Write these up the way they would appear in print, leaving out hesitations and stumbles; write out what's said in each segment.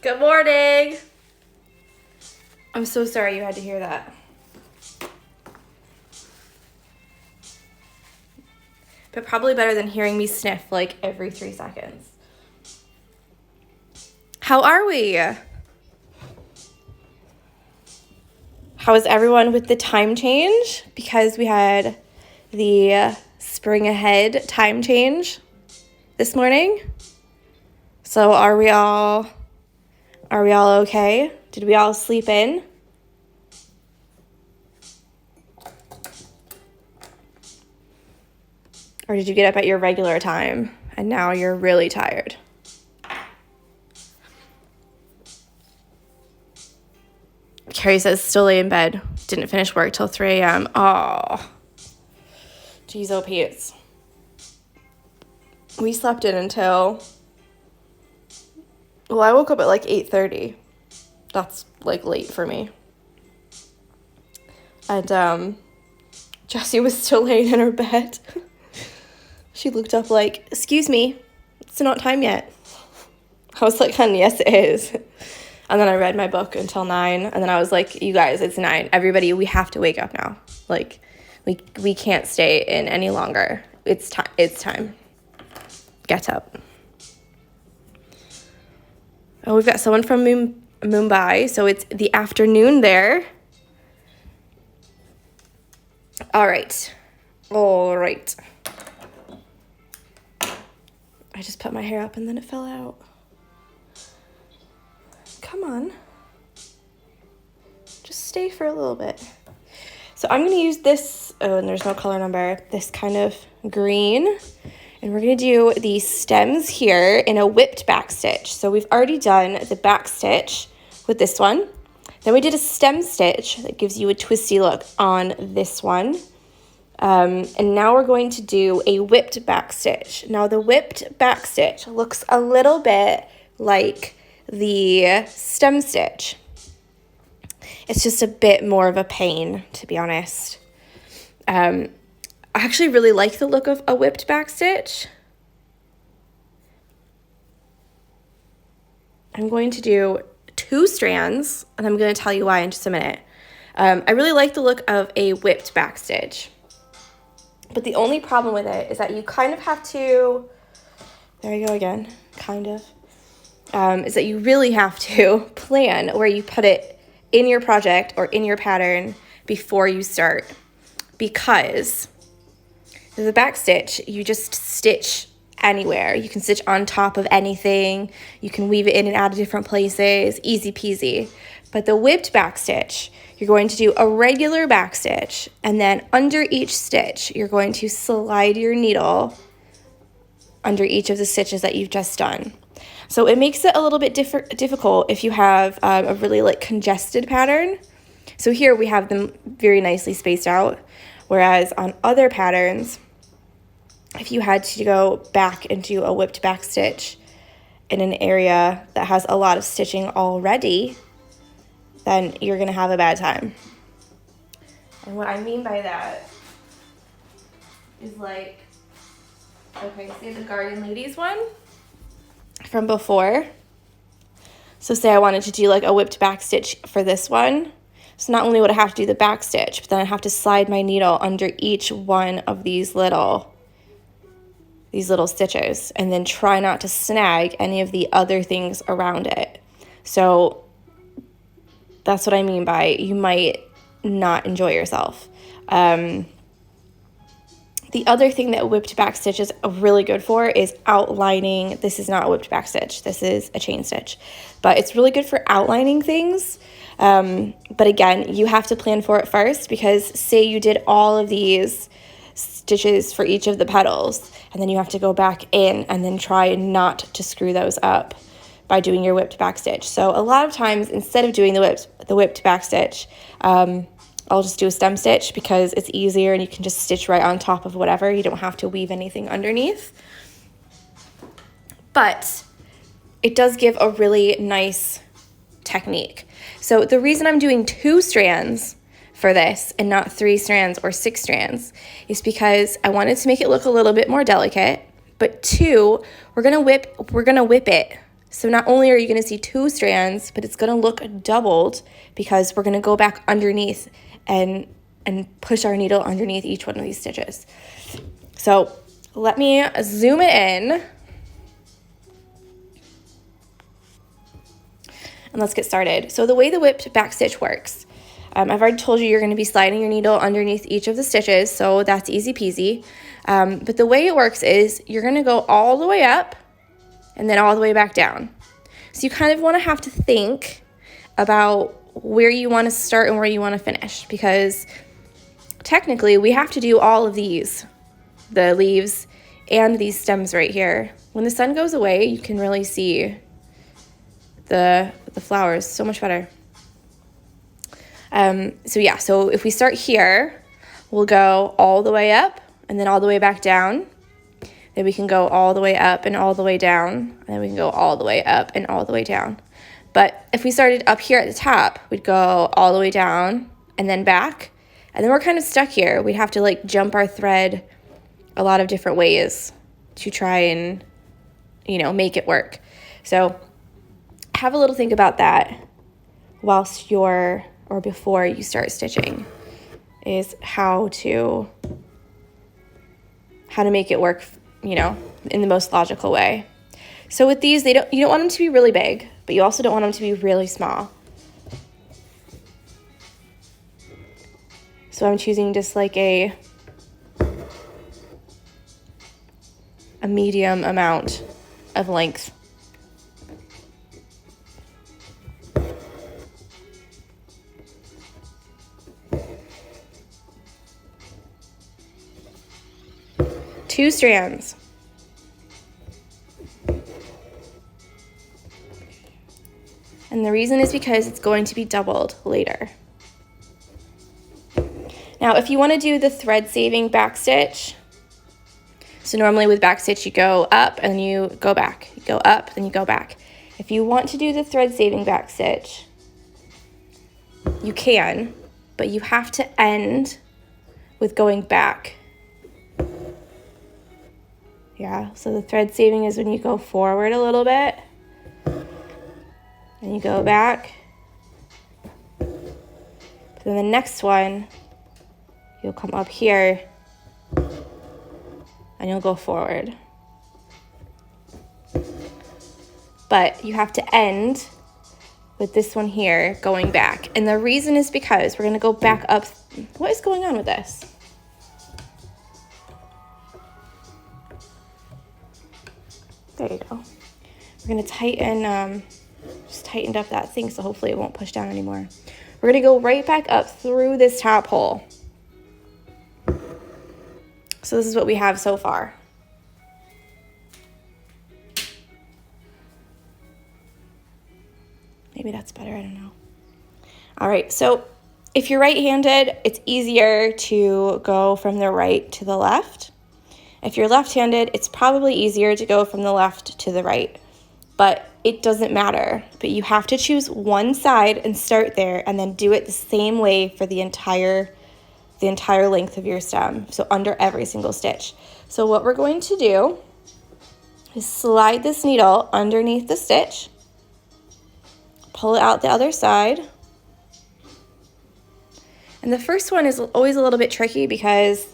Good morning. I'm so sorry you had to hear that. But probably better than hearing me sniff like every 3 seconds. How are we? How is everyone with the time change? Because we had the spring ahead time change this morning. So are we all okay? Did we all sleep in? Or did you get up at your regular time and now you're really tired? Carrie says still lay in bed. Didn't finish work till 3 a.m. Oh, geez, oh, Pete's. We slept in until, well, I woke up at like 8:30. That's like late for me. And Jessie was still laying in her bed. She looked up like, excuse me, it's not time yet. I was like, honey, yes it is. And then I read my book until 9, and then I was like, you guys, it's 9. Everybody, we have to wake up now. Like, we can't stay in any longer. It's time. Get up. Oh, we've got someone from Mumbai, so it's the afternoon there. All right. I just put my hair up and then it fell out. Come on. Just stay for a little bit. So I'm going to use this, oh, and there's no color number, this kind of green. And we're going to do the stems here in a whipped back stitch. So we've already done the back stitch with this one. Then we did a stem stitch that gives you a twisty look on this one. And now we're going to do a whipped back stitch. Now the whipped back stitch looks a little bit like the stem stitch. It's just a bit more of a pain, to be honest. I actually really like the look of a whipped back stitch. I'm going to do 2 strands, and I'm going to tell you why in just a minute. I really like the look of a whipped back stitch. But the only problem with it is that you kind of have to, there you go again, kind of, is that you really have to plan where you put it in your project or in your pattern before you start. Because the back stitch, you just stitch anywhere. You can stitch on top of anything. You can weave it in and out of different places, easy peasy. But the whipped back stitch, you're going to do a regular back stitch, and then under each stitch, you're going to slide your needle under each of the stitches that you've just done. So it makes it a little bit difficult if you have a really like congested pattern. So here we have them very nicely spaced out, whereas on other patterns, if you had to go back into a whipped back stitch in an area that has a lot of stitching already, then you're going to have a bad time. And what I mean by that is like, okay, say the Garden Ladies one from before. So say I wanted to do like a whipped back stitch for this one. So not only would I have to do the back stitch, but then I have to slide my needle under each one of these little stitches and then try not to snag any of the other things around it. So that's what I mean by you might not enjoy yourself. The other thing that whipped back stitch is really good for is outlining. This is not a whipped back stitch. This is a chain stitch. But it's really good for outlining things. But again, you have to plan for it first, because say you did all of these stitches for each of the petals, and then you have to go back in and then try not to screw those up by doing your whipped back stitch. So a lot of times, instead of doing the whipped back stitch, I'll just do a stem stitch because it's easier and you can just stitch right on top of whatever. You don't have to weave anything underneath. But it does give a really nice technique. So the reason I'm doing 2 strands for this and not 3 strands or 6 strands is because I wanted to make it look a little bit more delicate. But 2, we're gonna whip it So not only are you going to see 2 strands, but it's going to look doubled because we're going to go back underneath and push our needle underneath each one of these stitches. So let me zoom it in. And let's get started. So the way the whipped back stitch works, I've already told you you're going to be sliding your needle underneath each of the stitches, so that's easy peasy. But the way it works is you're going to go all the way up and then all the way back down. So you kind of want to have to think about where you want to start and where you want to finish, because technically we have to do all of these, the leaves and these stems right here. When the sun goes away, you can really see the flowers so much better. So if we start here, we'll go all the way up and then all the way back down. Then we can go all the way up and all the way down, and then we can go all the way up and all the way down. But if we started up here at the top, we'd go all the way down and then back, and then we're kind of stuck here. We'd have to like jump our thread a lot of different ways to try and, make it work. So have a little think about that before you start stitching, is how to make it work, in the most logical way. So with these, you don't want them to be really big, but you also don't want them to be really small. So I'm choosing just like a medium amount of length. Two strands. And the reason is because it's going to be doubled later. Now, if you want to do the thread saving back stitch, so normally with back stitch you go up and you go back, you go up, then you go back. If you want to do the thread saving back stitch, you can, but you have to end with going back. Yeah, so the thread saving is when you go forward a little bit and you go back. Then the next one, you'll come up here and you'll go forward. But you have to end with this one here going back. And the reason is because we're going to go back up. What is going on with this? There you go. We're going to tighten, just tightened up that thing, so hopefully it won't push down anymore. We're going to go right back up through this top hole. So this is what we have so far. Maybe that's better, I don't know. All right, so if you're right-handed, it's easier to go from the right to the left. If you're left-handed, it's probably easier to go from the left to the right, but it doesn't matter. But you have to choose one side and start there, and then do it the same way for the entire length of your stem, so under every single stitch. So what we're going to do is slide this needle underneath the stitch, pull it out the other side. And the first one is always a little bit tricky because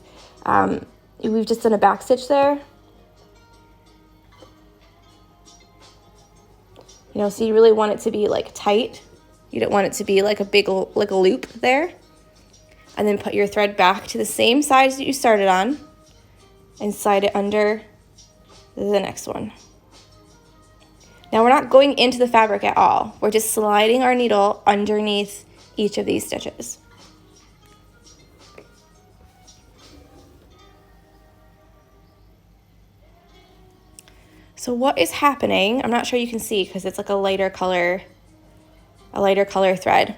we've just done a back stitch there. So you really want it to be like tight. You don't want it to be like a big, like a loop there. And then put your thread back to the same size that you started on and slide it under the next one. Now we're not going into the fabric at all. We're just sliding our needle underneath each of these stitches. So what is happening, I'm not sure you can see because it's like a lighter color thread.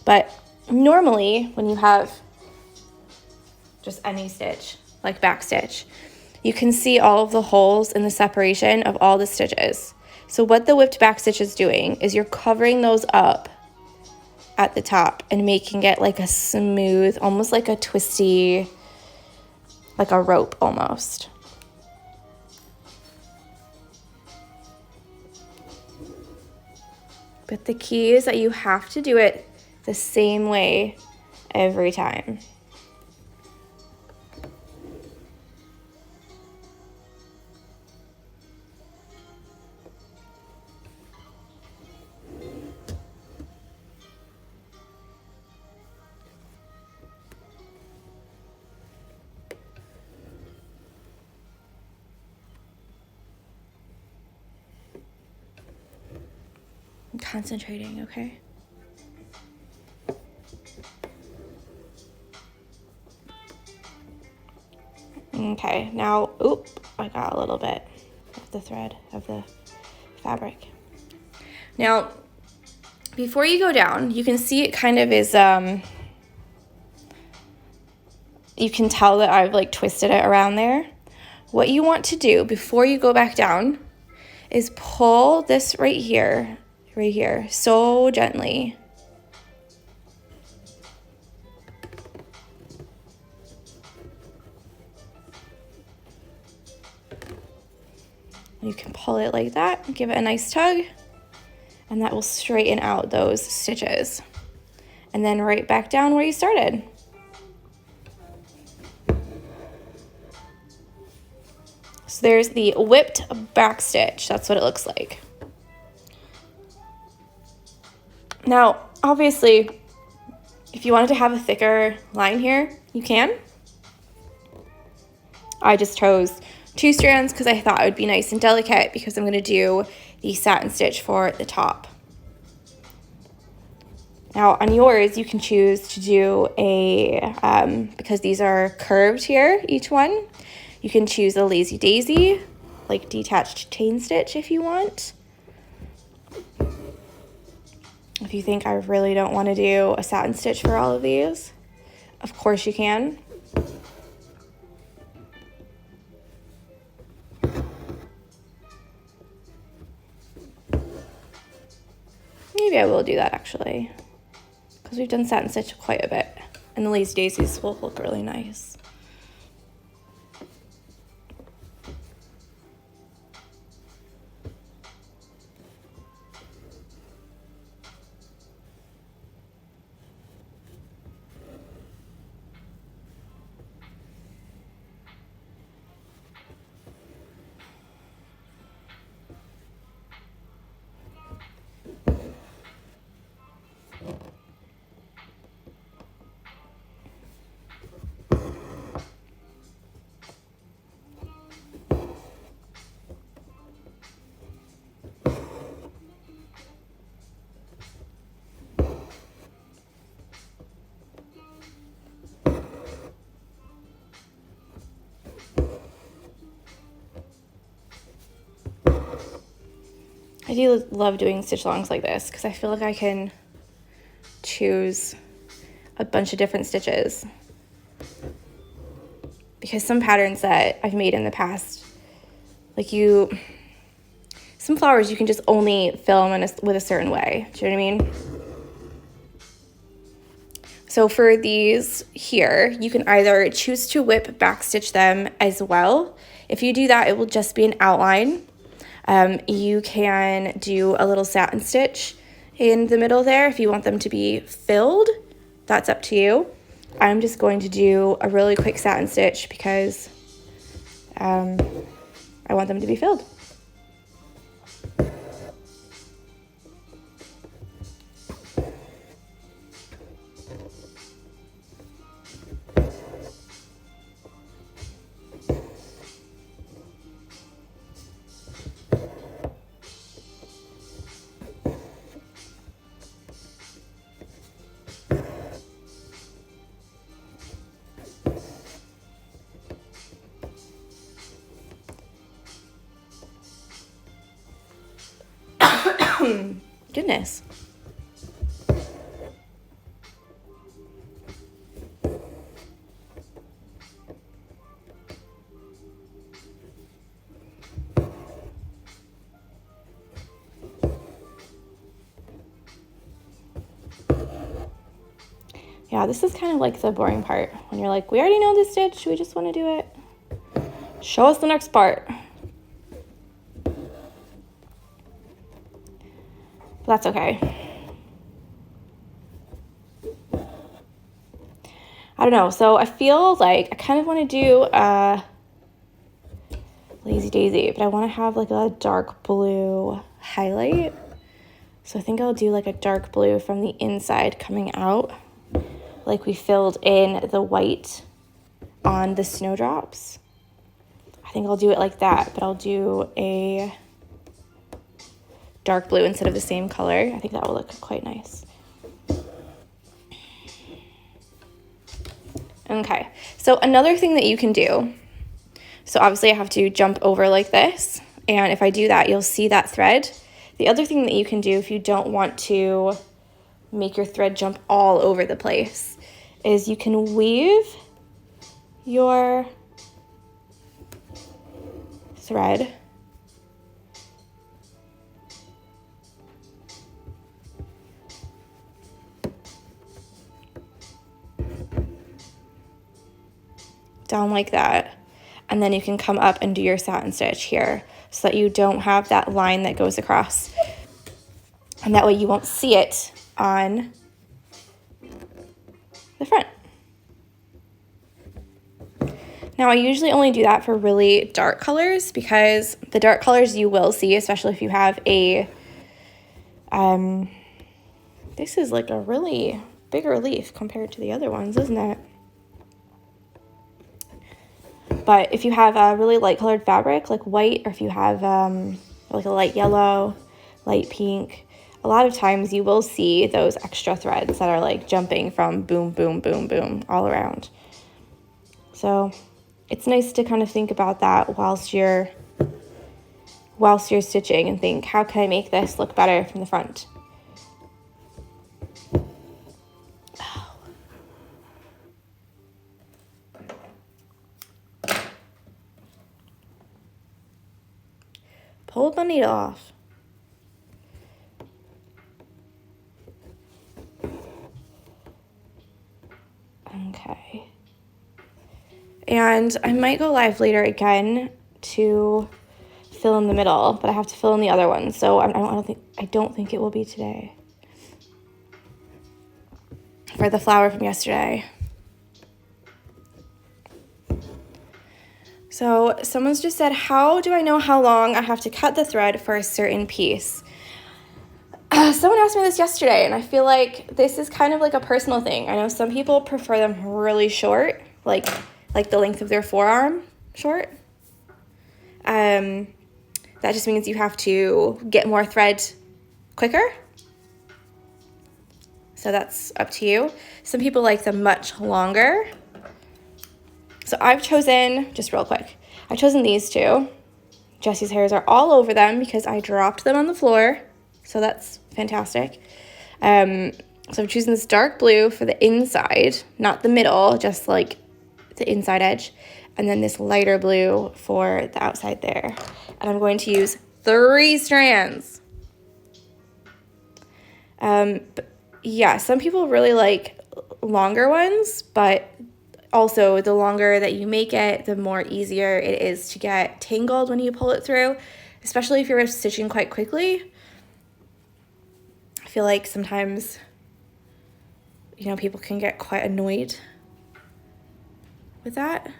But normally when you have just any stitch, like back stitch, you can see all of the holes in the separation of all the stitches. So what the whipped back stitch is doing is you're covering those up at the top and making it like a smooth, almost like a twisty, like a rope almost. But the key is that you have to do it the same way every time. I'm concentrating, okay? Okay, now, oop, I got a little bit of the thread of the fabric. Now, before you go down, you can see it kind of is, you can tell that I've like twisted it around there. What you want to do before you go back down is pull this right here, so gently. You can pull it like that, give it a nice tug, and that will straighten out those stitches. And then right back down where you started. So there's the whipped back stitch. That's what it looks like. Now, obviously, if you wanted to have a thicker line here, you can. I just chose 2 strands because I thought it would be nice and delicate because I'm going to do the satin stitch for the top. Now on yours, you can choose to do a, because these are curved here, each one, you can choose a lazy daisy, like detached chain stitch if you want. If you think I really don't want to do a satin stitch for all of these, of course you can. Maybe I will do that actually, because we've done satin stitch quite a bit, and the lazy daisies will look really nice. I do love doing stitch alongs like this because I feel like I can choose a bunch of different stitches. Because some patterns that I've made in the past, like some flowers you can just only fill them with a certain way. Do you know what I mean? So for these here, you can either choose to whip backstitch them as well. If you do that, it will just be an outline. You can do a little satin stitch in the middle there if you want them to be filled. That's up to you. I'm just going to do a really quick satin stitch because I want them to be filled. Goodness. Yeah, this is kind of like the boring part when you're like, we already know this stitch, we just want to do it. Show us the next part. But that's okay. I don't know. So I feel like I kind of want to do a Lazy Daisy, but I want to have like a dark blue highlight. So I think I'll do like a dark blue from the inside coming out, like we filled in the white on the snowdrops. I think I'll do it like that, but I'll do a dark blue instead of the same color. I think that will look quite nice. Okay, so another thing that you can do, so obviously I have to jump over like this, and if I do that, you'll see that thread. The other thing that you can do if you don't want to make your thread jump all over the place is you can weave your thread down like that, and then you can come up and do your satin stitch here so that you don't have that line that goes across, and that way you won't see it on the front. Now I usually only do that for really dark colors because the dark colors you will see, especially if you have a this is like a really bigger leaf compared to the other ones, isn't it? But if you have a really light colored fabric, like white, or if you have like a light yellow, light pink, a lot of times you will see those extra threads that are like jumping from boom, boom, boom, boom all around. So it's nice to kind of think about that whilst you're stitching and think, how can I make this look better from the front? Pulled my needle off. Okay. And I might go live later again to fill in the middle, but I have to fill in the other one, so I don't think it will be today for the flower from yesterday. So someone's just said, how do I know how long I have to cut the thread for a certain piece? Someone asked me this yesterday, and I feel like this is kind of like a personal thing. I know some people prefer them really short, like the length of their forearm short. That just means you have to get more thread quicker. So that's up to you. Some people like them much longer. So I've chosen, just real quick, I've chosen these two. Jessie's hairs are all over them because I dropped them on the floor. So that's fantastic. So I'm choosing this dark blue for the inside, not the middle, just like the inside edge. And then this lighter blue for the outside there. And I'm going to use 3 strands. But yeah, some people really like longer ones, but also the longer that you make it, the more easier it is to get tangled when you pull it through, especially if you're stitching quite quickly. I feel like sometimes, you know, people can get quite annoyed with that.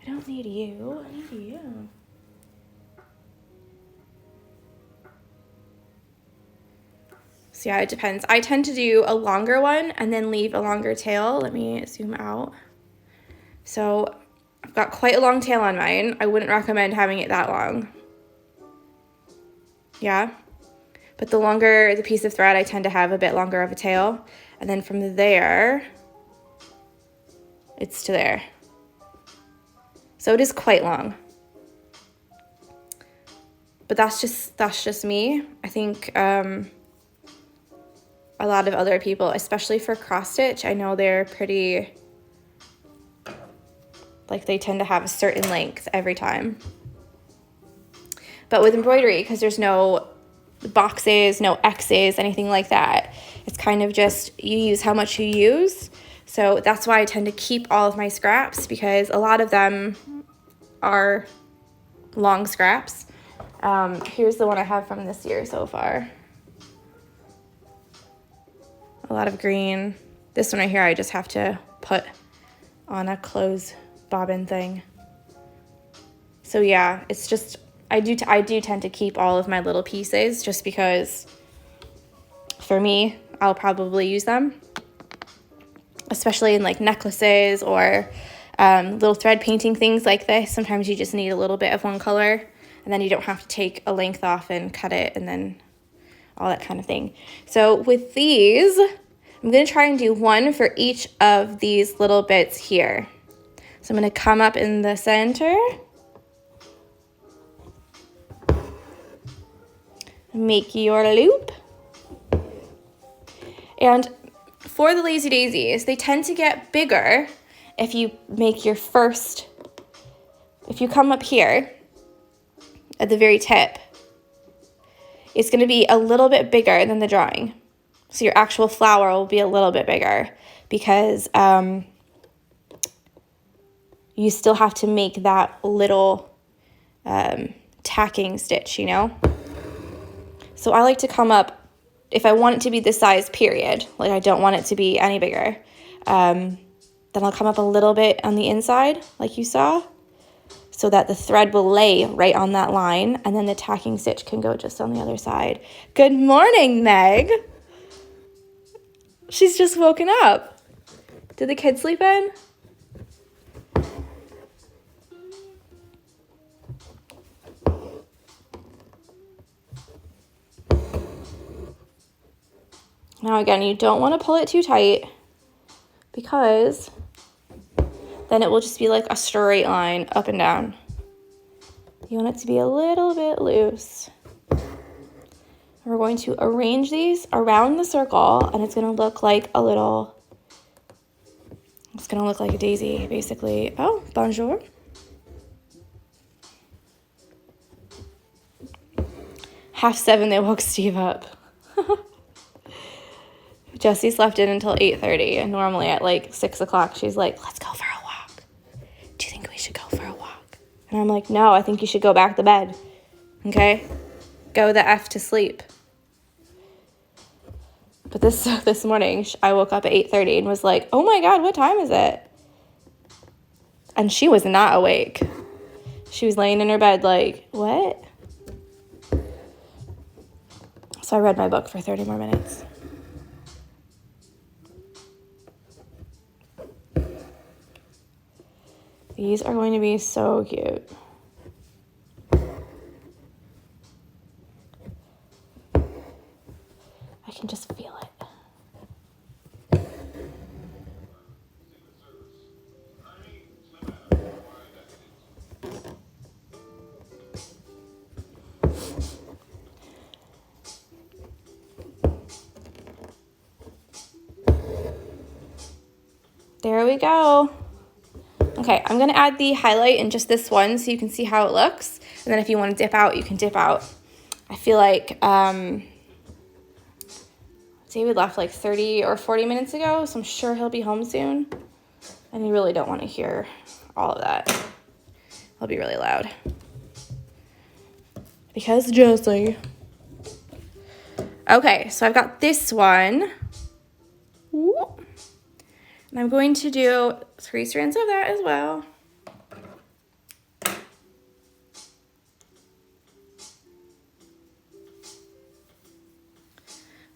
I don't need you, I need you. So yeah, it depends. I tend to do a longer one and then leave a longer tail. Let me zoom out. So I've got quite a long tail on mine. I wouldn't recommend having it that long. Yeah. But the longer the piece of thread, I tend to have a bit longer of a tail. And then from there, it's to there. So it is quite long. But that's just me. I think a lot of other people, especially for cross stitch, I know they're pretty, like they tend to have a certain length every time. But with embroidery, because there's no boxes, no X's, anything like that, it's kind of just you use how much you use. So that's why I tend to keep all of my scraps, because a lot of them are long scraps. Here's the one I have from this year so far. A lot of green. This one right here I just have to put on a clothes bobbin thing. So yeah, it's just, I do tend to keep all of my little pieces just because for me, I'll probably use them, especially in like necklaces or little thread painting things like this. Sometimes you just need a little bit of one color and then you don't have to take a length off and cut it and then all that kind of thing. So with these, I'm going to try and do one for each of these little bits here. So I'm going to come up in the center, make your loop, and for the Lazy Daisies, they tend to get bigger if you make your first, if you come up here at the very tip, it's going to be a little bit bigger than the drawing. So your actual flower will be a little bit bigger because you still have to make that little tacking stitch, you know? So I like to come up, if I want it to be this size, period, like I don't want it to be any bigger, then I'll come up a little bit on the inside, like you saw, so that the thread will lay right on that line, and then the tacking stitch can go just on the other side. Good morning, Meg. She's just woken up. Did the kids sleep in? Now again, you don't want to pull it too tight because then it will just be like a straight line up and down. You want it to be a little bit loose. We're going to arrange these around the circle and it's going to look like a little, it's going to look like a daisy basically. Oh, bonjour. Half 7, they woke Steve up. Jessie slept in until 8:30, and normally at like 6 o'clock, she's like, let's go for a walk. Do you think we should go for a walk? And I'm like, no, I think you should go back to bed. Okay? Go the F to sleep. But this morning, I woke up at 8:30 and was like, oh my God, what time is it? And she was not awake. She was laying in her bed like, what? So I read my book for 30 more minutes. These are going to be so cute. I can just feel it. There we go. Okay, I'm going to add the highlight in just this one so you can see how it looks. And then if you want to dip out, you can dip out. I feel like David left like 30 or 40 minutes ago, so I'm sure he'll be home soon. And you really don't want to hear all of that. It'll be really loud. Because Josie. Okay, so I've got this one. And I'm going to do 3 strands of that as well.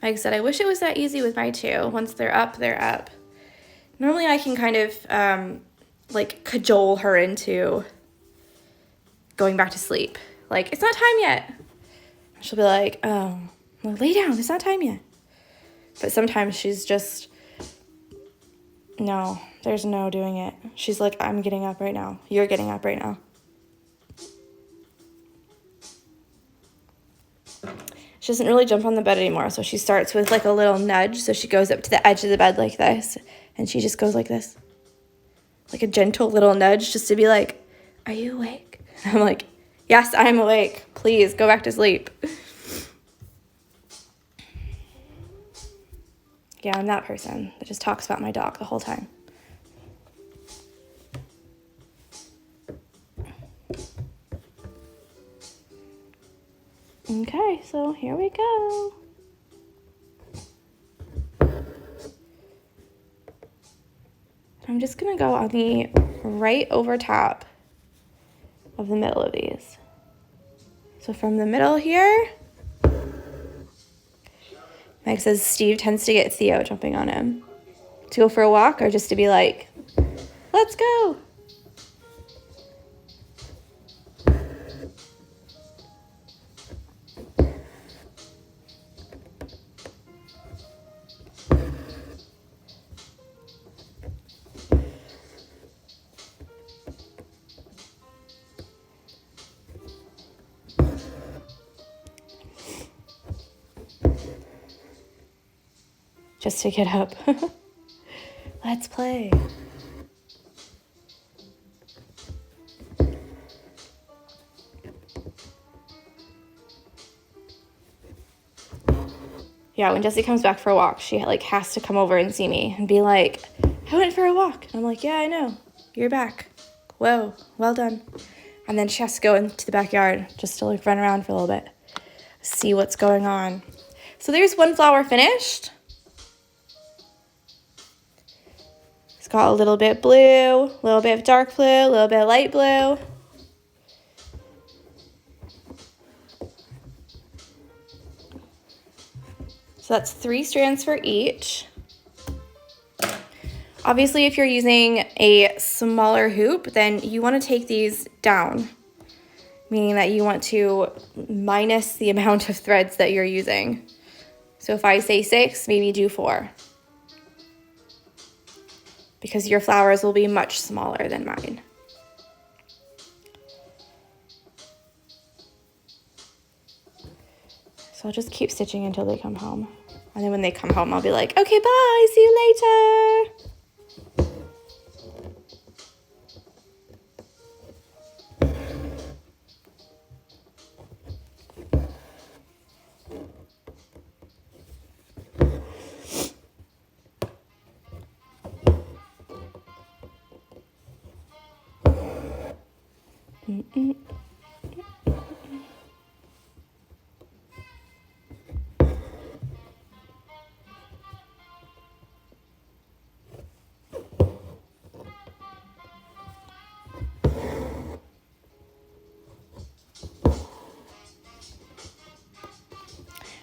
Like I said, I wish it was that easy with my 2. Once they're up, they're up. Normally I can kind of like cajole her into going back to sleep. Like, it's not time yet. She'll be like, oh, well, lay down, it's not time yet. But sometimes she's just, no, there's no doing it. She's like, I'm getting up right now. You're getting up right now. She doesn't really jump on the bed anymore, so she starts with like a little nudge. So she goes up to the edge of the bed like this, and she just goes like this. Like a gentle little nudge just to be like, are you awake? And I'm like, yes, I'm awake. Please go back to sleep. Yeah, I'm that person that just talks about my dog the whole time. so here we go. I'm just gonna go on the right over top of the middle of these. So from the middle here, Mike says Steve tends to get Theo jumping on him. To go for a walk or just to be like, let's go. Just to get up. Let's play. Yeah, when Jessie comes back for a walk, she like has to come over and see me and be like, I went for a walk. And I'm like, yeah, I know. You're back. Whoa, well done. And then she has to go into the backyard just to like run around for a little bit, see what's going on. So there's one flower finished. It's got a little bit blue, a little bit of dark blue, a little bit of light blue. So that's 3 strands for each. Obviously, if you're using a smaller hoop, then you want to take these down, meaning that you want to minus the amount of threads that you're using. So if I say 6, maybe do 4. Because your flowers will be much smaller than mine. So I'll just keep stitching until they come home. And then when they come home, I'll be like, okay, bye, see you later.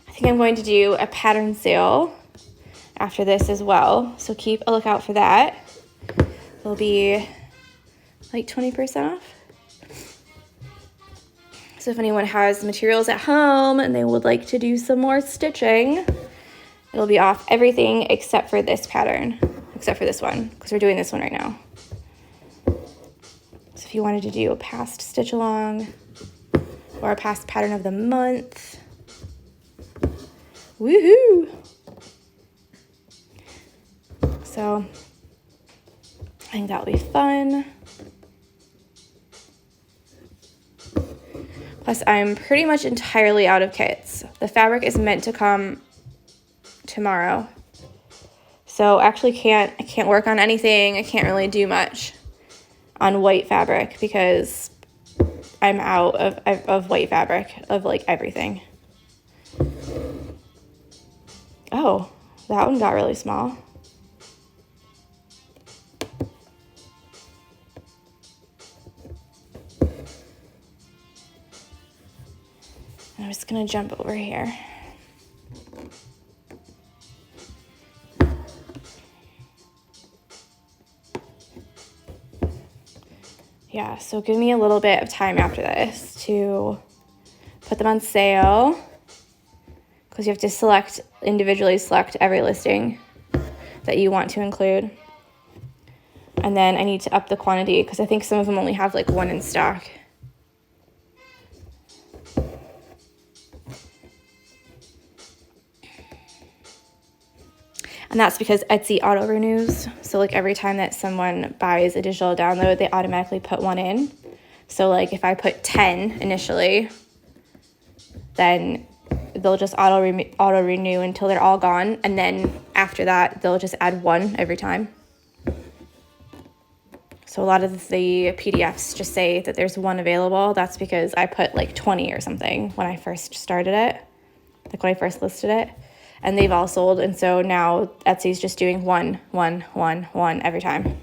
I think I'm going to do a pattern sale after this as well, so keep a lookout for that. It'll be like 20% off. So if anyone has materials at home and they would like to do some more stitching, it'll be off everything except for this pattern, except for this one, because we're doing this one right now. So if you wanted to do a past stitch along or a past pattern of the month, woohoo! So I think that'll be fun. Plus, I'm pretty much entirely out of kits. The fabric is meant to come tomorrow. So I actually I can't work on anything. I can't really do much on white fabric because I'm out of white fabric, of like everything. Oh, that one got really small. I'm just gonna jump over here. Yeah, so give me a little bit of time after this to put them on sale, because you have to individually select every listing that you want to include. And then I need to up the quantity because I think some of them only have like 1 in stock. And that's because Etsy auto renews. So like every time that someone buys a digital download, they automatically put 1 in. So like if I put 10 initially, then they'll just auto renew until they're all gone. And then after that, they'll just add 1 every time. So a lot of the PDFs just say that there's 1 available. That's because I put like 20 or something when I first started it. like when I first listed it, and they've all sold. And so now Etsy's just doing one every time.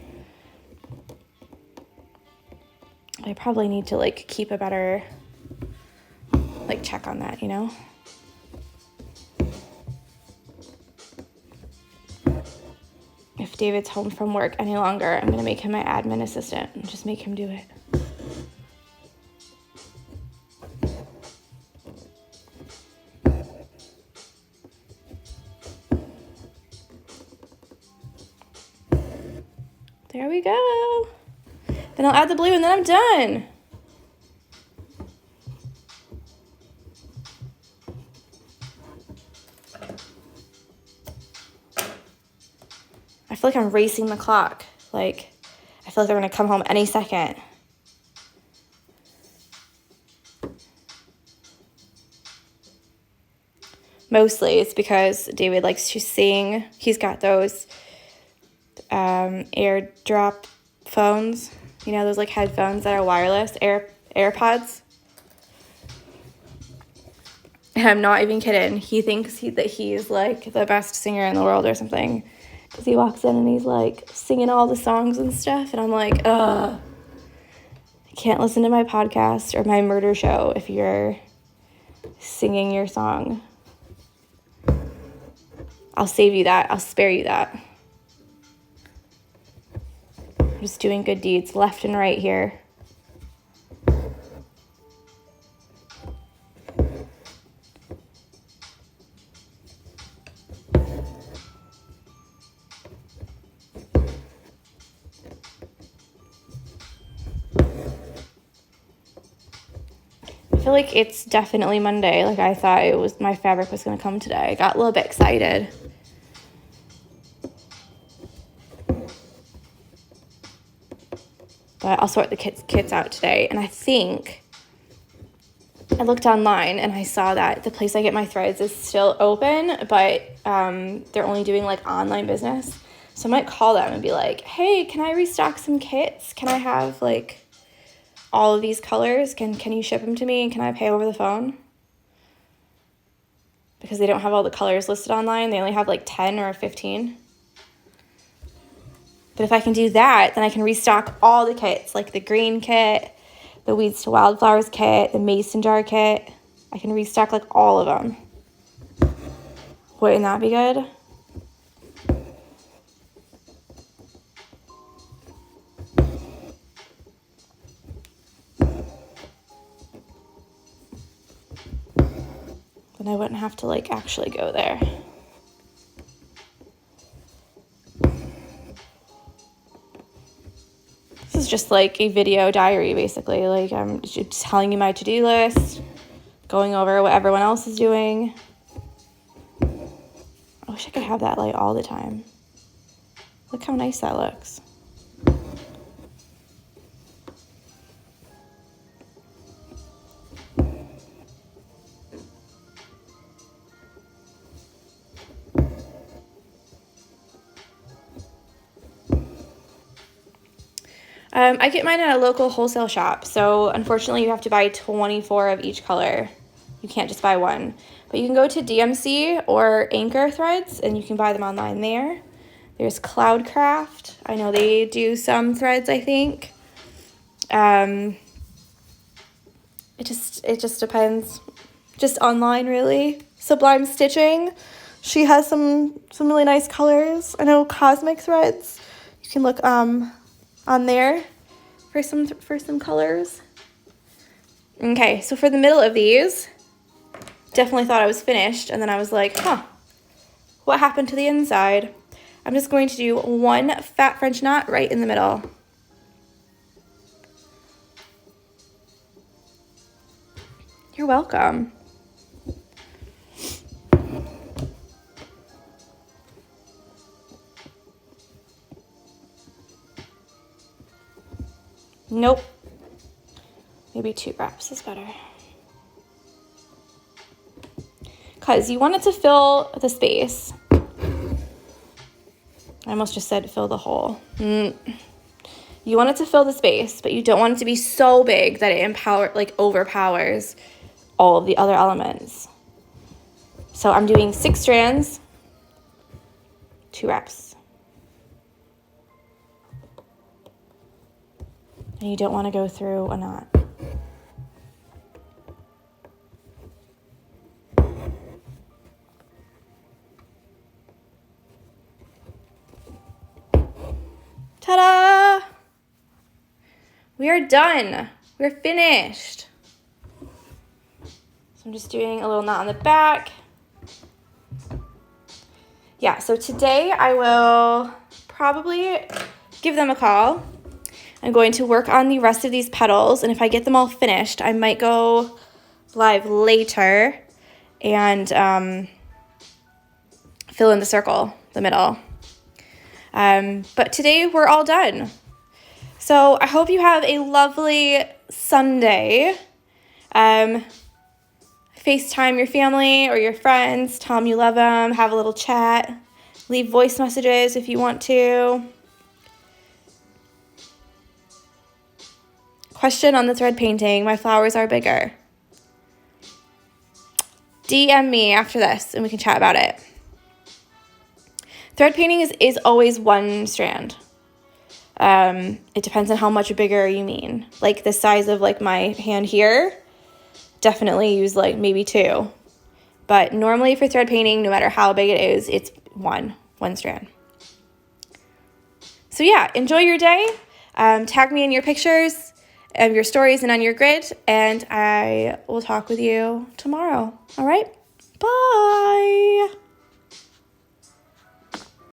I probably need to like keep a better like check on that, you know? If David's home from work any longer, I'm gonna make him my admin assistant and just make him do it. There we go. Then I'll add the blue and then I'm done. I feel like I'm racing the clock. Like, I feel like they're gonna come home any second. Mostly it's because David likes to sing. He's got those AirDrop phones. You know, those like headphones that are wireless, AirPods. And I'm not even kidding. He thinks that he's like the best singer in the world or something. Because he walks in and he's like singing all the songs and stuff. And I'm like, I can't listen to my podcast or my murder show if you're singing your song. I'll save you that. I'll spare you that. I'm just doing good deeds left and right here. I feel like it's definitely Monday. Like I thought it was, my fabric was going to come today. I got a little bit excited. But I'll sort the kits out today. And I think I looked online and I saw that the place I get my threads is still open, but they're only doing like online business. So I might call them and be like, hey, can I restock some kits? Can I have like all of these colors? Can you ship them to me and can I pay over the phone? Because they don't have all the colors listed online. They only have like 10 or 15. But if I can do that, then I can restock all the kits, like the green kit, the Weeds to Wildflowers kit, the Mason jar kit. I can restock like all of them. Wouldn't that be good? Then I wouldn't have to like actually go there. This is just like a video diary, basically. Like I'm just telling you my to-do list, going over what everyone else is doing. I wish I could have that light all the time. Look how nice that looks. I get mine at a local wholesale shop, so unfortunately you have to buy 24 of each color. You can't just buy one. But you can go to DMC or Anchor Threads, and you can buy them online there. There's Cloudcraft. I know they do some threads, I think. It just depends. Just online, really. Sublime Stitching. She has some really nice colors. I know Cosmic Threads. You can look on there for some colors. Okay, so for the middle of these, definitely thought I was finished, and then I was like, what happened to the inside? I'm just going to do one fat French knot right in the middle. You're welcome. Nope. Maybe 2 wraps is better. Because you want it to fill the space. I almost just said fill the hole. You want it to fill the space, but you don't want it to be so big that it overpowers all of the other elements. So I'm doing 6 strands, 2 reps. And you don't want to go through a knot. Ta-da! We are done. We're finished. So I'm just doing a little knot on the back. Yeah, so today I will probably give them a call. I'm going to work on the rest of these petals, and if I get them all finished, I might go live later and fill in the circle, the middle. But today we're all done. So I hope you have a lovely Sunday. FaceTime your family or your friends, tell them you love them, have a little chat, leave voice messages if you want to. Question on the thread painting, my flowers are bigger. DM me after this and we can chat about it. Thread painting is always 1 strand. It depends on how much bigger you mean. Like the size of like my hand here, definitely use like maybe 2. But normally for thread painting, no matter how big it is, it's one strand. So yeah, enjoy your day. Tag me in your pictures of your stories and on your grid, and I will talk with you tomorrow. All right, bye.